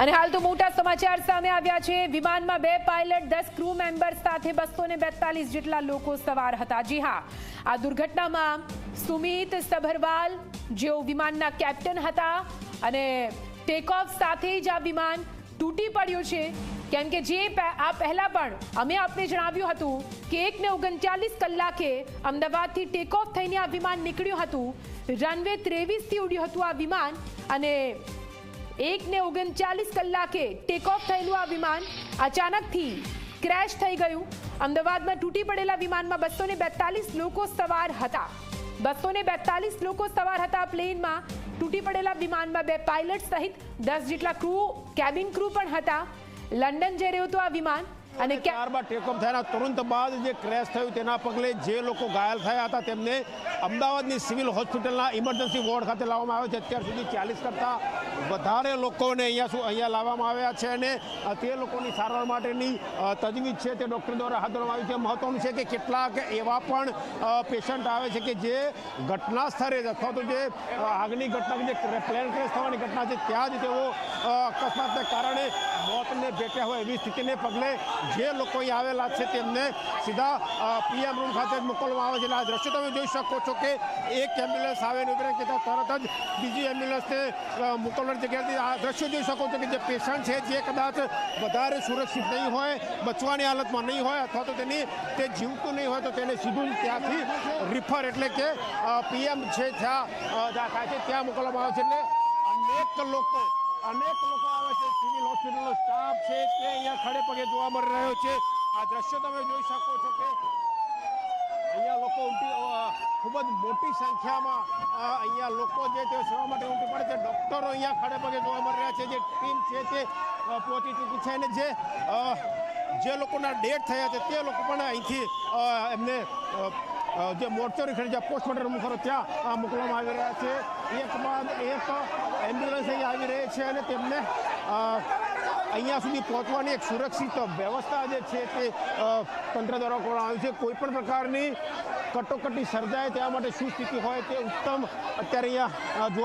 અને હાલ તો મોટા સમાચાર સામે આવ્યા છે। વિમાનમાં 2 પાયલટ 10 ક્રૂ મેમ્બર્સ સાથે 242 જેટલા લોકો સવાર હતા। જી હા, આ દુર્ઘટનામાં સુમિત સભરવાલ જેઓ વિમાનના કેપ્ટન હતા અને ટેક ઓફ સાથે જ આ વિમાન તૂટી પડ્યું છે। કેમ કે જે આ પહેલા પણ અમે આપને જણાવ્યું હતું કે 1:39 કલાકે અમદાવાદથી ટેક ઓફ થઈને આ વિમાન નીકળ્યું હતું। રનવે 23 થી ઉડ્યું હતું આ વિમાન અને 1:39 કલાકે ટેક ઓફ થયેલું આ વિમાન અચાનકથી ક્રેશ થઈ ગયું। અમદાવાદમાં તૂટી પડેલા વિમાનમાં 242 લોકો સવાર હતા। 242 લોકો સવાર હતા પ્લેનમાં। તૂટી પડેલા વિમાનમાં 2 પાયલટ સહિત 10 જેટલા ક્રૂ, કેબિન ક્રૂ પણ હતા। લંડન જઈ રહ્યું હતું આ વિમાન અને ત્યારબાદ ટેકઓફ થયાના તુરંત બાદ જે ક્રેશ થયું તેના પગલે જે લોકો ઘાયલ થયા હતા તેમને અમદાવાદની સિવિલ હોસ્પિટલના ઇમરજન્સી વોર્ડ ખાતે લાવવામાં આવ્યા છે। અત્યાર સુધી 40 કરતાં વધારે લોકોને અહીંયા લાવવામાં આવ્યા છે અને તે લોકોની સારવાર માટેની તજવીજ છે તે ડૉક્ટર દ્વારા હાથ ધરવામાં આવી છે। મહત્વનું છે કે કેટલાક એવા પણ પેશન્ટ આવે છે કે જે ઘટના સ્થળે અથવા તો જે આગની ઘટના, જે પ્લેન ક્રેશ થવાની ઘટના છે ત્યાં જ તેઓ અકસ્માતને કારણે મોતને ભેટ્યા હોય એવી સ્થિતિને પગલે જે લોકો અહીં આવેલા છે તેમને સીધા પીએમ રૂમ ખાતે મોકલવામાં આવે છે। આ દ્રશ્યો તમે જોઈ શકો છો કે એક એમ્બ્યુલન્સ આવે ને ઉભી કે તરત જ બીજી એમ્બ્યુલન્સને મોકલવાની જગ્યાએથી આ દ્રશ્યો જોઈ શકો છો કે જે પેશન્ટ છે જે કદાચ વધારે સુરક્ષિત નહીં હોય, બચવાની હાલતમાં નહીં હોય અથવા તો તે જીવતું નહીં હોય તો તેને સીધું ત્યાંથી રિફર એટલે કે પીએમ છે ત્યાં મોકલવામાં આવે છે। એટલે અનેક લોકો આવે છે। સિવિલ હોસ્પિટલનો સ્ટાફ છે તે અહીંયા ખડે પગે જોવા મળી રહ્યો છે। આ દ્રશ્યો તમે જોઈ શકો છો કે અહીંયા લોકો ખૂબ જ મોટી સંખ્યામાં અહીંયા લોકો જે તે સેવા માટે ઉમટી પડે છે। ડૉક્ટરો અહીંયા ખડે પગે જોવા મળી રહ્યા છે। જે ટીમ છે તે પહોંચી ચૂકી છે અને જે લોકોના ડેથ થયા છે તે લોકો પણ અહીંથી એમને જે મોર્ચરી ખરી જ્યાં પોસ્ટમોર્ટમ ખરો ત્યાં મોકલવામાં આવી રહ્યા છે। એક બાદ એક એમ્બ્યુલન્સ અહીં આવી રહી છે અને તેમને અહીંયા સુધી પહોંચવાની એક સુરક્ષિત વ્યવસ્થા જે છે તે તંત્ર દ્વારા કરવામાં આવી છે। કોઈ પણ પ્રકારની કટોકટી સર્જાય તેના માટે શું સ્થિતિ હોય તે ઉત્તમ અત્યારે અહીંયા જોવા